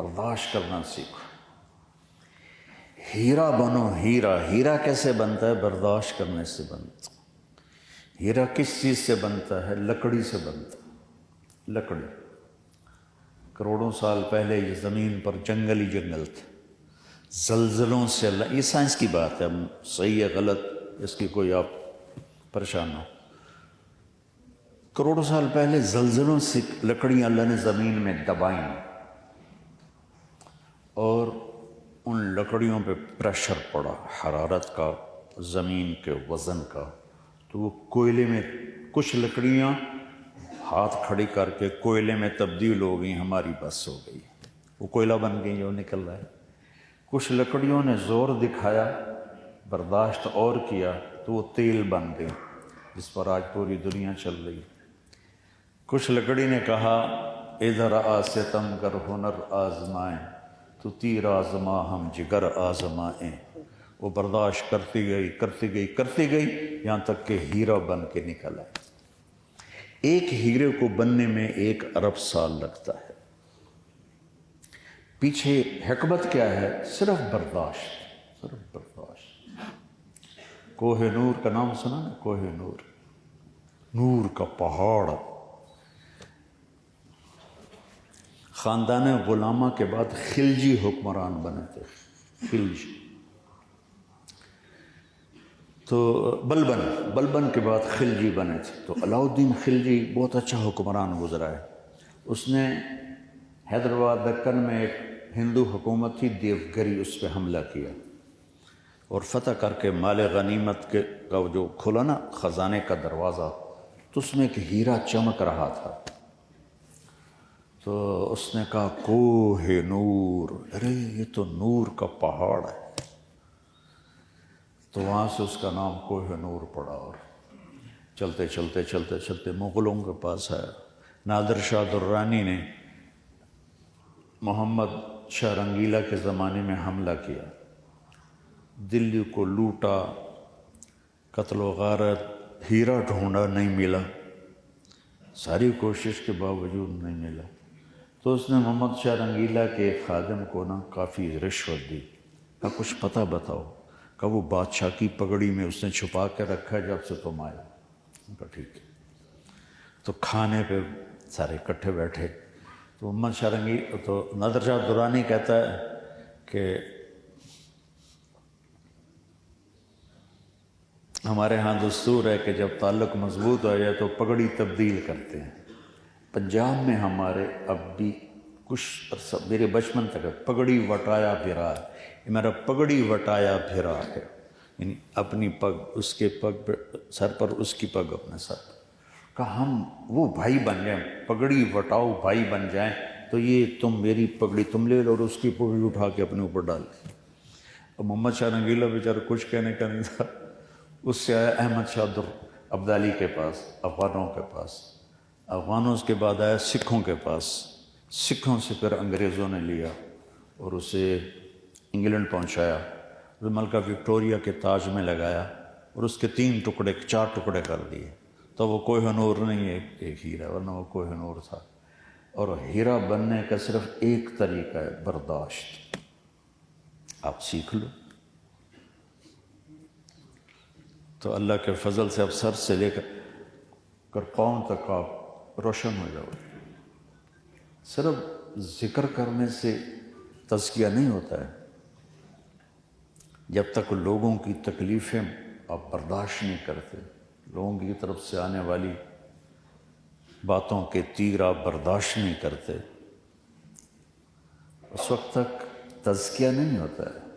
برداشت کرنا سیکھو. ہیرا بنو. ہیرا کیسے بنتا ہے؟ برداشت کرنے سے بنتا. ہیرا کس چیز سے بنتا ہے؟ لکڑی سے بنتا ہے. لکڑی. کروڑوں سال پہلے یہ زمین پر جنگل ہی جنگل تھا. زلزلوں سے اللہ، یہ سائنس کی بات ہے، صحیح ہے غلط اس کی کوئی آپ پریشان نہ ہو. کروڑوں سال پہلے زلزلوں سے لکڑیاں اللہ نے زمین میں دبائیں اور ان لکڑیوں پہ پریشر پڑا، حرارت کا، زمین کے وزن کا، تو وہ کوئلے میں کچھ لکڑیاں ہاتھ کھڑی کر کے کوئلے میں تبدیل ہو گئی، ہماری بس ہو گئی، وہ کوئلہ بن گئی جو نکل رہا ہے. کچھ لکڑیوں نے زور دکھایا، برداشت اور کیا تو وہ تیل بن گئی جس پر آج پوری دنیا چل رہی. کچھ لکڑی نے کہا ادھر آ ستم کر ہنر آزمائیں، تو تیر آزما ہم جگر آزمائیں. وہ برداشت کرتی گئی کرتی گئی کرتی گئی یہاں تک کہ ہیرا بن کے نکل آئے. ایک ہیرے کو بننے میں 1 ارب سال لگتا ہے. پیچھے حکمت کیا ہے؟ صرف برداشت، صرف برداشت. کوہ نور کا نام سنا نا؟ کوہ نور، نور کا پہاڑ. خاندان غلامہ کے بعد خلجی حکمران بنے تھے. خلجی تو بلبن کے بعد خلجی بنے تھے. تو علاؤ الدین خلجی بہت اچھا حکمران گزرا ہے. اس نے حیدرآباد دکن میں ایک ہندو حکومت تھی دیوگری، اس پہ حملہ کیا اور فتح کر کے مال غنیمت کا جو کھلا نا خزانے کا دروازہ، تو اس میں ایک ہیرا چمک رہا تھا. تو اس نے کہا کوہ نور، ارے یہ تو نور کا پہاڑ ہے. تو وہاں سے اس کا نام کوہ نور پڑا. اور چلتے چلتے چلتے چلتے مغلوں کے پاس آیا. نادر شاہ درانی نے محمد شاہ رنگیلا کے زمانے میں حملہ کیا، دلی کو لوٹا، قتل و غارت، ہیرا ڈھونڈا نہیں ملا، ساری کوشش کے باوجود نہیں ملا. تو اس نے محمد شاہ رنگیلا کے ایک خادم کو نا کافی رشوت دی. کہا کچھ پتہ بتاؤ. کہا وہ بادشاہ کی پگڑی میں اس نے چھپا کے رکھا ہے جب سے تم آئے. کہا ٹھیک ہے. تو کھانے پہ سارے اکٹھے بیٹھے. تو محمد شاہ رنگیلا، تو نادر شاہ درانی کہتا ہے کہ ہمارے ہاں دستور ہے کہ جب تعلق مضبوط ہو جائے تو پگڑی تبدیل کرتے ہیں. پنجاب میں ہمارے اب بھی کچھ عرصہ، میرے بچپن تک پگڑی وٹایا پھرا ہے. یہ میرا پگڑی وٹایا پھرا ہے، یعنی اپنی پگ اس کے پگ سر پر، اس کی پگ اپنے سر پر. کہا ہم وہ بھائی بن جائیں، پگڑی وٹاؤ بھائی بن جائیں، تو یہ تم میری پگڑی تم لے لو اور اس کی پگڑی اٹھا کے اپنے اوپر ڈال. اور محمد شاہ رنگیلا بیچارہ کچھ کہنے کا نہیں تھا. اس سے آیا احمد شاہ ابدالی کے پاس، افغانوں کے پاس. افغانوں کے بعد آیا سکھوں کے پاس. سکھوں سے پھر انگریزوں نے لیا اور اسے انگلینڈ پہنچایا، ملکہ وکٹوریہ کے تاج میں لگایا اور اس کے 3 ٹکڑے 4 ٹکڑے کر دیے. تو وہ کوہ نور نہیں ہے، ایک ہیرا، ورنہ وہ کوہ نور تھا. اور ہیرا بننے کا صرف ایک طریقہ ہے، برداشت. آپ سیکھ لو تو اللہ کے فضل سے اب سر سے لے کر پاؤں تک آپ روشن ہو جاؤ. صرف ذکر کرنے سے تزکیہ نہیں ہوتا ہے. جب تک لوگوں کی تکلیفیں آپ برداشت نہیں کرتے، لوگوں کی طرف سے آنے والی باتوں کے تیر آپ برداشت نہیں کرتے، اس وقت تک تزکیہ نہیں ہوتا ہے.